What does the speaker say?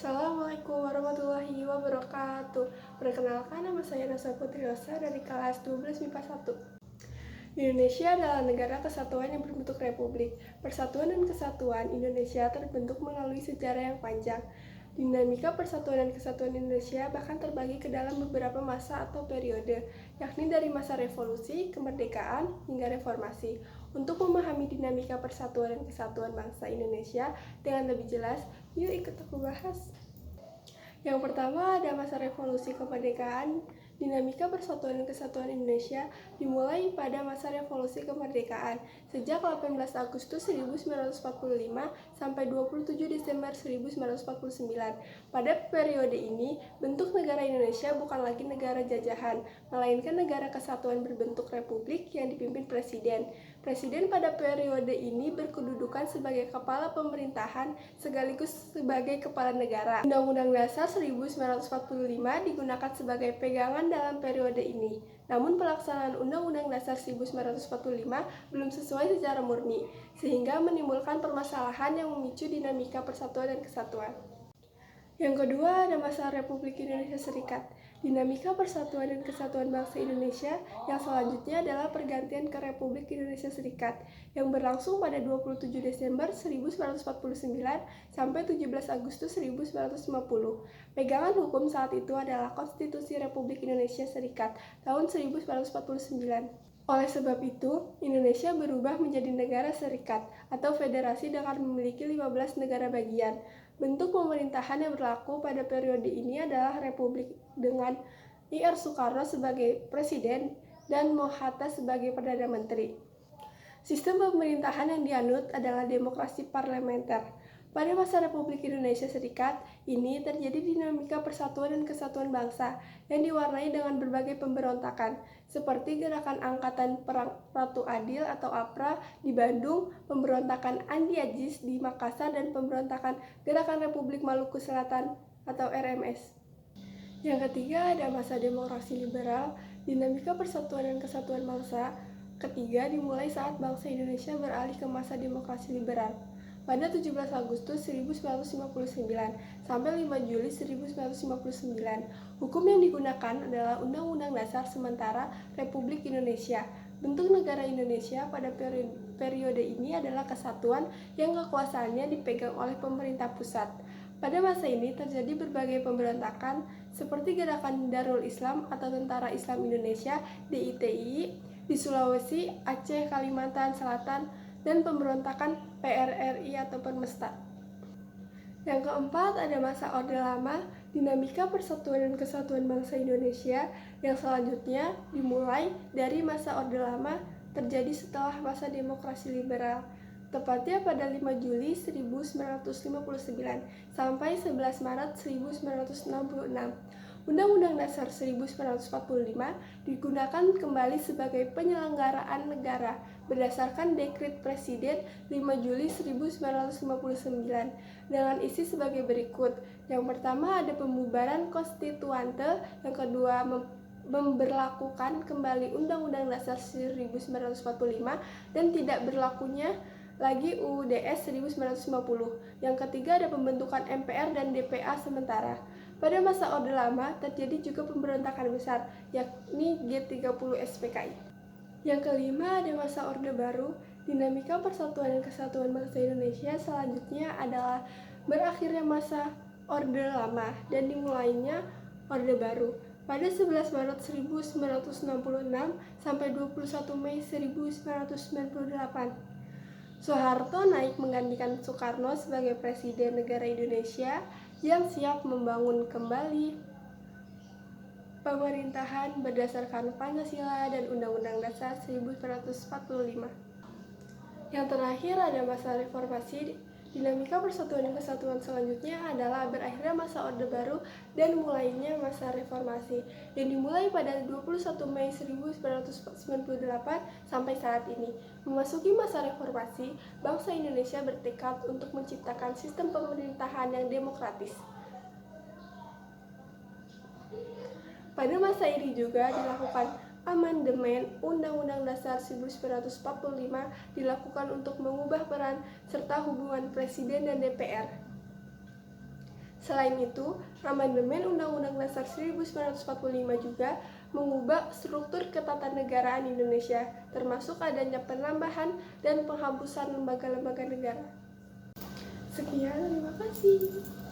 Assalamualaikum warahmatullahi wabarakatuh. Perkenalkan, nama saya Nasa Putri Rosa dari kelas 12 MIPA 1. Indonesia adalah negara kesatuan yang berbentuk republik. Persatuan dan kesatuan Indonesia terbentuk melalui sejarah yang panjang. Dinamika persatuan dan kesatuan Indonesia bahkan terbagi ke dalam beberapa masa atau periode, yakni dari masa revolusi, kemerdekaan, hingga reformasi. Untuk memahami dinamika persatuan dan kesatuan bangsa Indonesia dengan lebih jelas, yuk ikut aku bahas. Yang pertama ada masa revolusi kemerdekaan. Dinamika persatuan dan kesatuan Indonesia dimulai pada masa revolusi kemerdekaan sejak 18 Agustus 1945 sampai 27 Desember 1949. Pada periode ini, bentuk negara Indonesia bukan lagi negara jajahan, melainkan negara kesatuan berbentuk republik yang dipimpin presiden. Presiden pada periode ini berkedudukan sebagai kepala pemerintahan sekaligus sebagai kepala negara. Undang-Undang Dasar 1945 digunakan sebagai pegangan dalam periode ini. Namun pelaksanaan Undang-Undang Dasar 1945 belum sesuai secara murni, sehingga menimbulkan permasalahan yang memicu dinamika persatuan dan kesatuan. Yang kedua ada masa Republik Indonesia Serikat. Dinamika persatuan dan kesatuan bangsa Indonesia yang selanjutnya adalah pergantian ke Republik Indonesia Serikat yang berlangsung pada 27 Desember 1949 sampai 17 Agustus 1950. Pegangan hukum saat itu adalah Konstitusi Republik Indonesia Serikat tahun 1949. Oleh sebab itu, Indonesia berubah menjadi negara serikat atau federasi dengan memiliki 15 negara bagian. Bentuk pemerintahan yang berlaku pada periode ini adalah republik dengan Ir Soekarno sebagai presiden dan Mohatta sebagai perdana menteri. Sistem pemerintahan yang dianut adalah demokrasi parlementer. Pada masa Republik Indonesia Serikat ini terjadi dinamika persatuan dan kesatuan bangsa yang diwarnai dengan berbagai pemberontakan, seperti gerakan Angkatan Perang Ratu Adil atau APRA di Bandung, pemberontakan Andi Agis di Makassar, dan pemberontakan Gerakan Republik Maluku Selatan atau RMS. Yang ketiga ada masa demokrasi liberal. Dinamika persatuan dan kesatuan bangsa ketiga dimulai saat bangsa Indonesia beralih ke masa demokrasi liberal pada 17 Agustus 1959 sampai 5 Juli 1959. Hukum yang digunakan adalah Undang-Undang Dasar Sementara Republik Indonesia. Bentuk negara Indonesia pada periode ini adalah kesatuan yang kekuasaannya dipegang oleh pemerintah pusat. Pada masa ini terjadi berbagai pemberontakan seperti gerakan Darul Islam atau Tentara Islam Indonesia (DITI) di Sulawesi, Aceh, Kalimantan Selatan, dan pemberontakan PRRI atau Permesta. Yang keempat ada masa Orde Lama. Dinamika persatuan dan kesatuan bangsa Indonesia yang selanjutnya dimulai dari masa Orde Lama terjadi setelah masa demokrasi liberal, tepatnya pada 5 Juli 1959 sampai 11 Maret 1966. Undang-Undang Dasar 1945 digunakan kembali sebagai penyelenggaraan negara berdasarkan Dekret Presiden 5 Juli 1959 dengan isi sebagai berikut. Yang pertama ada pembubaran konstituante, yang kedua memberlakukan kembali Undang-Undang Dasar 1945 dan tidak berlakunya lagi UUDS 1950. Yang ketiga ada pembentukan MPR dan DPA sementara. Pada masa Orde Lama terjadi juga pemberontakan besar, yakni G30 SPKI. Yang kelima ada masa Orde Baru. Dinamika persatuan dan kesatuan bangsa Indonesia selanjutnya adalah berakhirnya masa Orde Lama dan dimulainya Orde Baru pada 11 Maret 1966 sampai 21 Mei 1998. Soeharto naik menggantikan Soekarno sebagai Presiden Negara Indonesia yang siap membangun kembali pemerintahan berdasarkan Pancasila dan Undang-Undang Dasar 1945. Yang terakhir ada masa reformasi. Dinamika persatuan dan kesatuan selanjutnya adalah berakhirnya masa Orde Baru dan mulainya masa reformasi yang dimulai pada 21 Mei 1998 sampai saat ini. Memasuki masa reformasi, bangsa Indonesia bertekad untuk menciptakan sistem pemerintahan yang demokratis. Pada masa ini juga dilakukan amandemen Undang-Undang Dasar 1945 dilakukan untuk mengubah peran serta hubungan Presiden dan DPR. Selain itu, Amandemen Undang-Undang Dasar 1945 juga mengubah struktur ketatanegaraan Indonesia, termasuk adanya penambahan dan penghapusan lembaga-lembaga negara. Sekian, terima kasih.